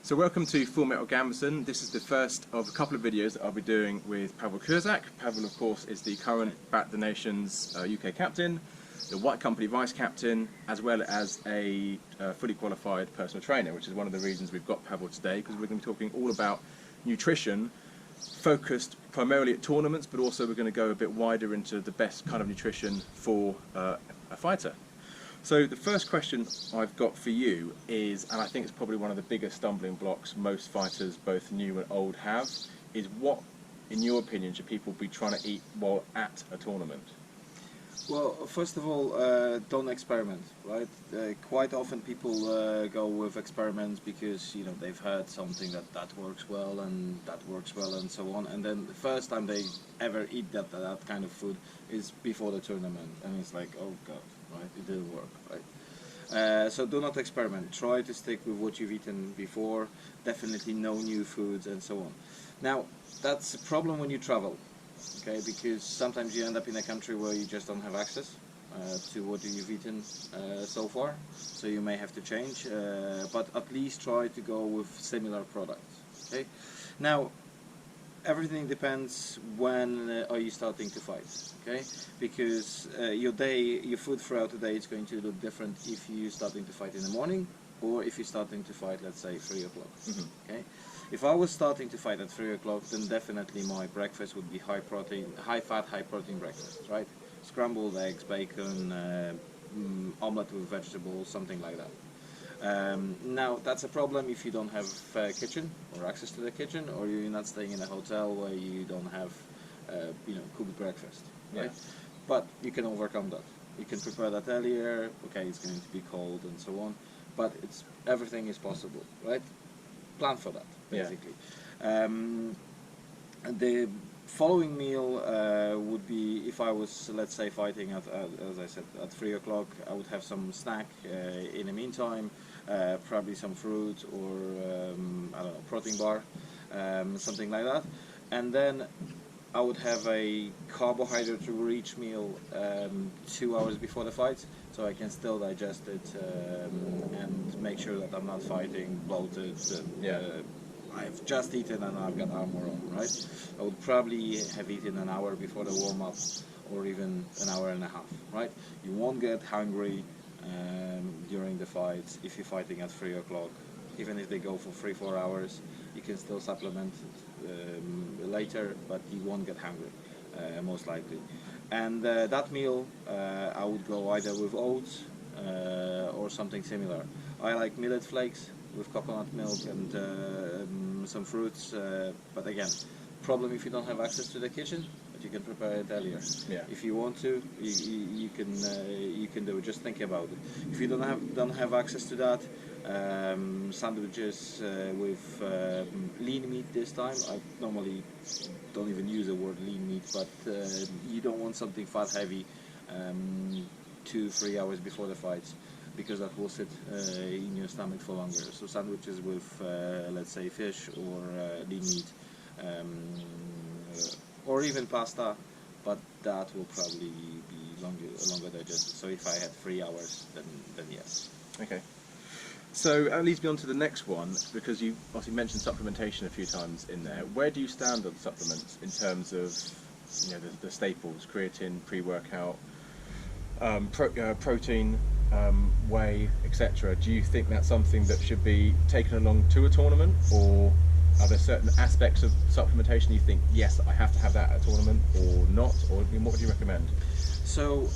So welcome to Full Metal Gamberson. This is the first of a couple of videos that I'll be doing with Pawel Kurzak. Pawel, of course, is the current Bat the Nation's UK captain, the White Company vice captain, as well as a fully qualified personal trainer, which is one of the reasons we've got Pawel today, because we're going to be talking all about nutrition, focused primarily at tournaments, but also we're going to go a bit wider into the best kind of nutrition for a fighter. So the first question I've got for you is, and I think it's probably one of the biggest stumbling blocks most fighters, both new and old, have, is what, in your opinion, should people be trying to eat while at a tournament? Well, first of all, don't experiment, right? Quite often people go with experiments because they've heard something that works well and that works well and so on, and then the first time they ever eat that kind of food is before the tournament, and it's like, oh god, right? It didn't work, right? So do not experiment. Try to stick with what you've eaten before. Definitely no new foods and so on. Now, that's a problem when you travel. Okay, because sometimes you end up in a country where you just don't have access to what you've eaten so far, so you may have to change, but at least try to go with similar products. Okay, now everything depends when are you starting to fight. Okay, because your food throughout the day is going to look different if you're starting to fight in the morning or if you're starting to fight, let's say, 3 o'clock. Okay. If I was starting to fight at 3 o'clock, then definitely my breakfast would be high protein, high fat, high protein breakfast, right? Scrambled eggs, bacon, omelette with vegetables, something like that. Now, that's a problem if you don't have a kitchen or access to the kitchen, or you're not staying in a hotel where you don't have, cooked breakfast, right? Yeah. But you can overcome that. You can prepare that earlier. Okay, it's going to be cold and so on, but everything is possible, right? Plan for that, basically. Yeah. The following meal would be, if I was, let's say, fighting at, as I said, at 3 o'clock, I would have some snack in the meantime, probably some fruit or, I don't know, protein bar, something like that. And then I would have a carbohydrate-rich meal 2 hours before the fight, so I can still digest it and make sure that I'm not fighting bloated. I've just eaten and I've got armor on, right? I would probably have eaten an hour before the warm-up, or even an hour and a half, right? You won't get hungry during the fights if you're fighting at 3 o'clock. Even if they go for 3-4 hours, you can still supplement later, but you won't get hungry, most likely. And that meal, I would go either with oats or something similar. I like millet flakes with coconut milk and some fruits, but again, problem if you don't have access to the kitchen, but you can prepare it earlier. Yeah. If you want to, you can do it. Just think about it. If you don't have access to that, sandwiches with lean meat this time. I normally don't even use the word lean meat, but you don't want something fat heavy 2-3 hours before the fights, because that will sit in your stomach for longer. So sandwiches with, let's say, fish or lean meat, or even pasta, but that will probably be longer digested. So if I had 3 hours, then yes. Okay. So that leads me on to the next one, because you obviously mentioned supplementation a few times in there. Where do you stand on supplements in terms of the staples, creatine, pre-workout, protein, whey, etc.? Do you think that's something that should be taken along to a tournament, or are there certain aspects of supplementation you think, yes, I have to have that at a tournament, or not? Or what would you recommend? So,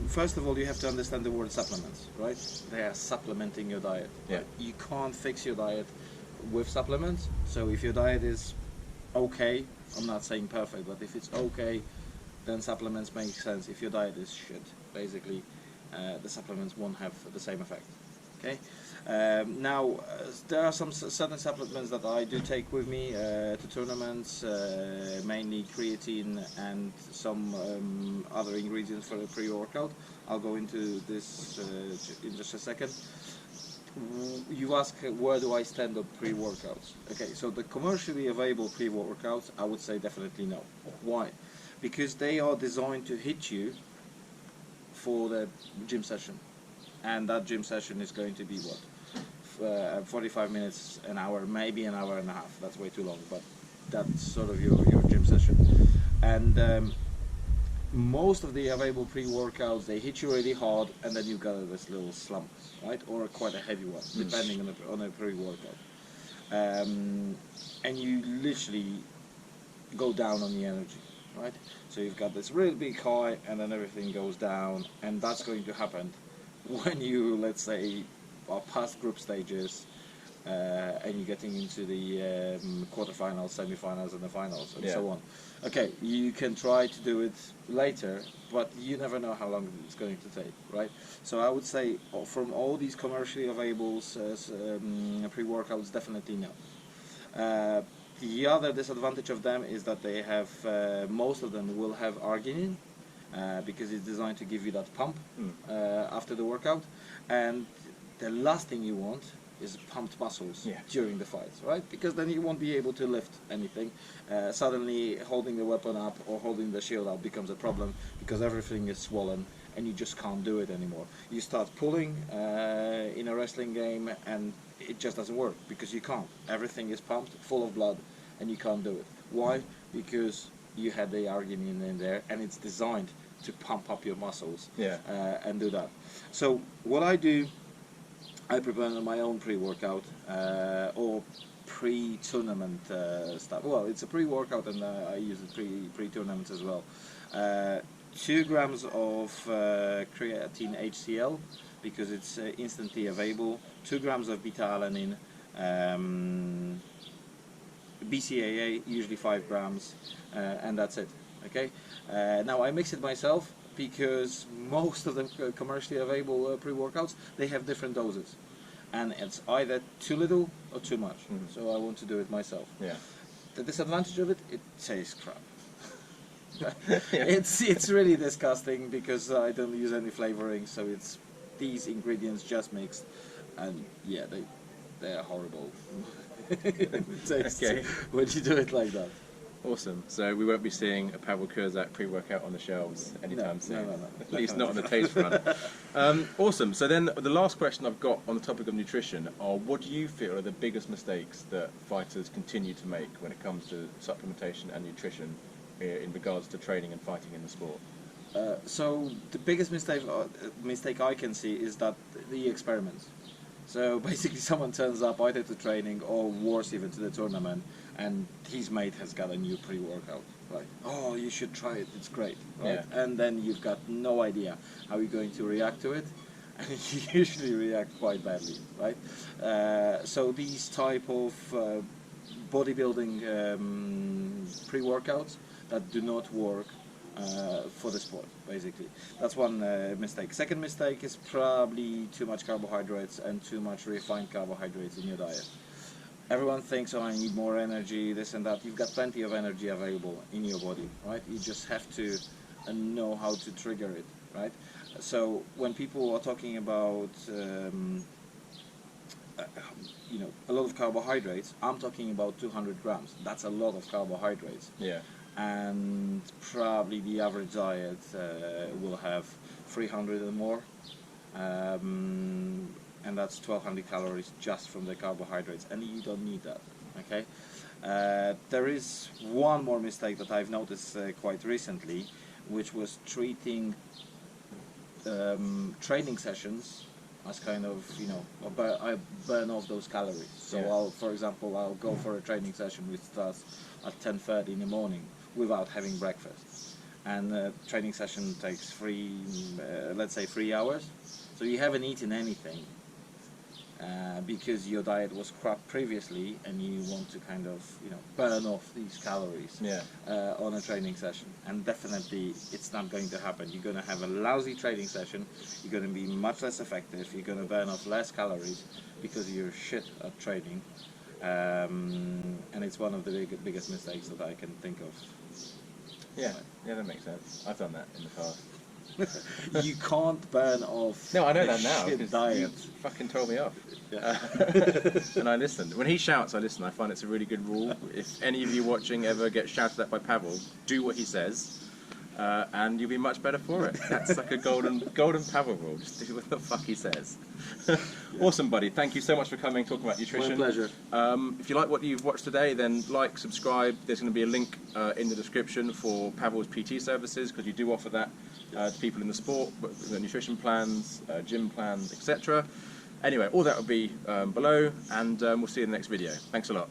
first of all, you have to understand the word supplements, right? They are supplementing your diet. Yeah. Right? You can't fix your diet with supplements. So if your diet is okay, I'm not saying perfect, but if it's okay, then supplements make sense. If your diet is shit, basically, the supplements won't have the same effect. Okay. Now, there are some certain supplements that I do take with me to tournaments, mainly creatine and some other ingredients for the pre-workout. I'll go into this in just a second. You ask, where do I stand on pre-workouts? Okay, so the commercially available pre-workouts, I would say definitely no. Why? Because they are designed to hit you for the gym session. And that gym session is going to be what? 45 minutes, an hour, maybe an hour and a half. That's way too long, but that's sort of your gym session. And most of the available pre-workouts, they hit you really hard, and then you've got this little slump, right? Or quite a heavy one, depending on a pre-workout. And you literally go down on the energy, right? So you've got this really big high, and then everything goes down, and that's going to happen when you, let's say, are past group stages, and you're getting into the quarterfinals, semi-finals, and the finals, and so on. Okay, you can try to do it later, but you never know how long it's going to take, right? So I would say from all these commercially available pre-workouts, definitely no. The other disadvantage of them is that they have, most of them will have arginine, because it's designed to give you that pump after the workout, and the last thing you want is pumped muscles during the fights, right? Because then you won't be able to lift anything. Suddenly holding the weapon up or holding the shield up becomes a problem because everything is swollen and you just can't do it anymore. You start pulling in a wrestling game and it just doesn't work because you can't. Everything is pumped, full of blood, and you can't do it. Why? Because you had the arginine in there and it's designed to pump up your muscles and do that. So what I do, I prepare my own pre-workout or pre-tournament stuff. Well, it's a pre-workout and I use it pre-tournaments as well. 2 grams of creatine HCl because it's instantly available. 2 grams of beta-alanine. BCAA, usually 5 grams, and that's it. Okay. Now I mix it myself, because most of the commercially available pre-workouts, they have different doses, and it's either too little or too much. So I want to do it myself. The disadvantage of it, it tastes crap. It's really disgusting because I don't use any flavoring, so it's these ingredients just mixed, and yeah, they're horrible. Okay. When you do it like that. Awesome. So we won't be seeing a Pawel Kurzak pre-workout on the shelves anytime soon. No. At least not on the taste front. Awesome. So then the last question I've got on the topic of nutrition are, what do you feel are the biggest mistakes that fighters continue to make when it comes to supplementation and nutrition in regards to training and fighting in the sport? So the biggest mistake I can see is that the experiments. So basically someone turns up either to training or worse even to the tournament, and his mate has got a new pre-workout, right? Oh, you should try it, it's great, right? And then you've got no idea how you're going to react to it, and you usually react quite badly, right? So these type of bodybuilding pre-workouts that do not work for the sport, basically. That's one mistake. Second mistake is probably too much carbohydrates and too much refined carbohydrates in your diet. Everyone thinks, oh, I need more energy, this and that. You've got plenty of energy available in your body, right? You just have to know how to trigger it, right? So when people are talking about a lot of carbohydrates, I'm talking about 200 grams. That's a lot of carbohydrates. And probably the average diet will have 300 or more, and that's 1200 calories just from the carbohydrates, and you don't need that. Okay. There is one more mistake that I've noticed quite recently, which was treating training sessions as kind of, I burn off those calories. So for example, I'll go for a training session which starts at 10:30 in the morning without having breakfast, and the training session takes let's say 3 hours. So you haven't eaten anything because your diet was crap previously, and you want to kind of burn off these calories on a training session, and definitely it's not going to happen. You're going to have a lousy training session, you're going to be much less effective, you're going to burn off less calories because you're shit at training, and it's one of the biggest mistakes that I can think of. Yeah, that makes sense. I've done that in the past. You can't burn off. No, I know that now. Diet. You fucking told me off. And I listened. When he shouts, I listen. I find it's a really good rule. If any of you watching ever get shouted at by Pawel, do what he says. and you'll be much better for it. That's like a golden Pawel rule. Just do what the fuck he says. Awesome, buddy. Thank you so much for coming, talking about nutrition. My pleasure. If you like what you've watched today, then like, subscribe. There's going to be a link in the description for Pawel's PT services, because you do offer that to people in the sport, the nutrition plans, gym plans, etc. Anyway, all that will be below, and we'll see you in the next video. Thanks a lot.